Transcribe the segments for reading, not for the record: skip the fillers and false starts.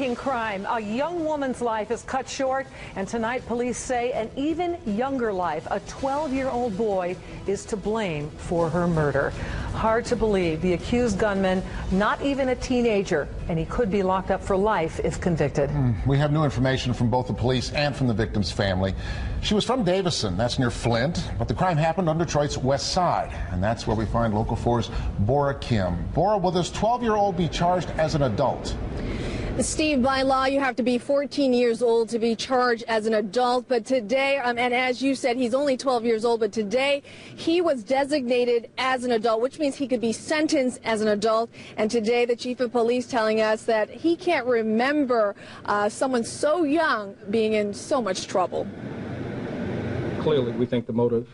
Shocking crime. A young woman's life is cut short, and tonight police say an even younger life, a 12-year-old boy, is to blame for her murder. Hard to believe. The accused gunman, not even a teenager, and he could be locked up for life if convicted. We have new information from both the police and from the victim's family. She was from Davison, that's near Flint, but the crime happened on Detroit's west side, and that's where we find Local 4's Bora Kim. Bora, will this 12-year-old be charged as an adult? Steve, by law, you have to be 14 years old to be charged as an adult. But today, and as you said, he's only 12 years old, but today he was designated as an adult, which means he could be sentenced as an adult. And today, the chief of police telling us that he can't remember someone so young being in so much trouble. Clearly, we think the motive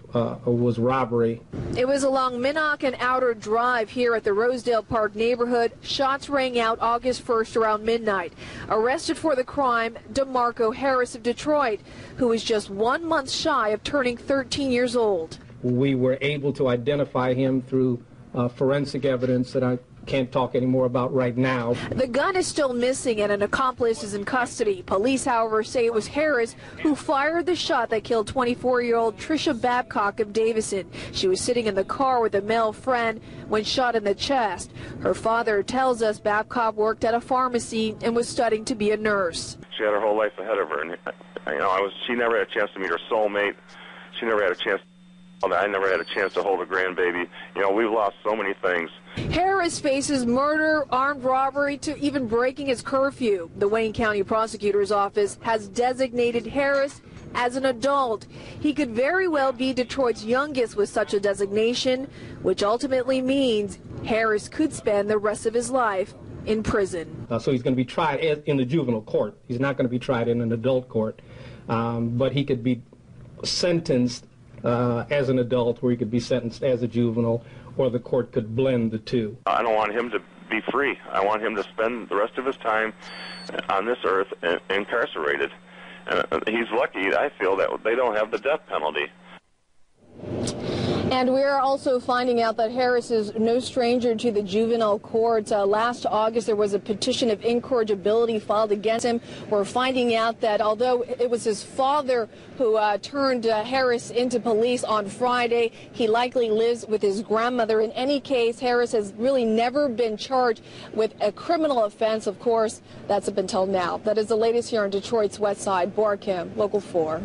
was robbery. It was along Minnock and Outer Drive here at the Rosedale Park neighborhood. Shots rang out August 1st around midnight. Arrested for the crime, DeMarco Harris of Detroit, who was just 1 month shy of turning 13 years old. We were able to identify him through forensic evidence that I can't talk any more about right now. The gun is still missing and an accomplice is in custody. Police, however, say it was Harris who fired the shot that killed 24-year-old Trisha Babcock of Davison. She was sitting in the car with a male friend when shot in the chest. Her father tells us Babcock worked at a pharmacy and was studying to be a nurse. She had her whole life ahead of her, and she never had a chance to meet her soulmate. She never had a chance. I never had a chance to hold a grandbaby. We've lost so many things. Harris faces murder, armed robbery, to even breaking his curfew. The Wayne County Prosecutor's Office has designated Harris as an adult. He could very well be Detroit's youngest with such a designation, which ultimately means Harris could spend the rest of his life in prison. So he's going to be tried in the juvenile court. He's not going to be tried in an adult court, but he could be sentenced as an adult, where he could be sentenced as a juvenile, or the court could blend the two. I don't want him to be free. I want him to spend the rest of his time on this earth incarcerated. And he's lucky, I feel, that they don't have the death penalty. And we're also finding out that Harris is no stranger to the juvenile courts. Last August, there was a petition of incorrigibility filed against him. We're finding out that although it was his father who turned Harris into police on Friday, he likely lives with his grandmother. In any case, Harris has really never been charged with a criminal offense. Of course, that's up until now. That is the latest here on Detroit's West Side. Bora Kim, Local 4.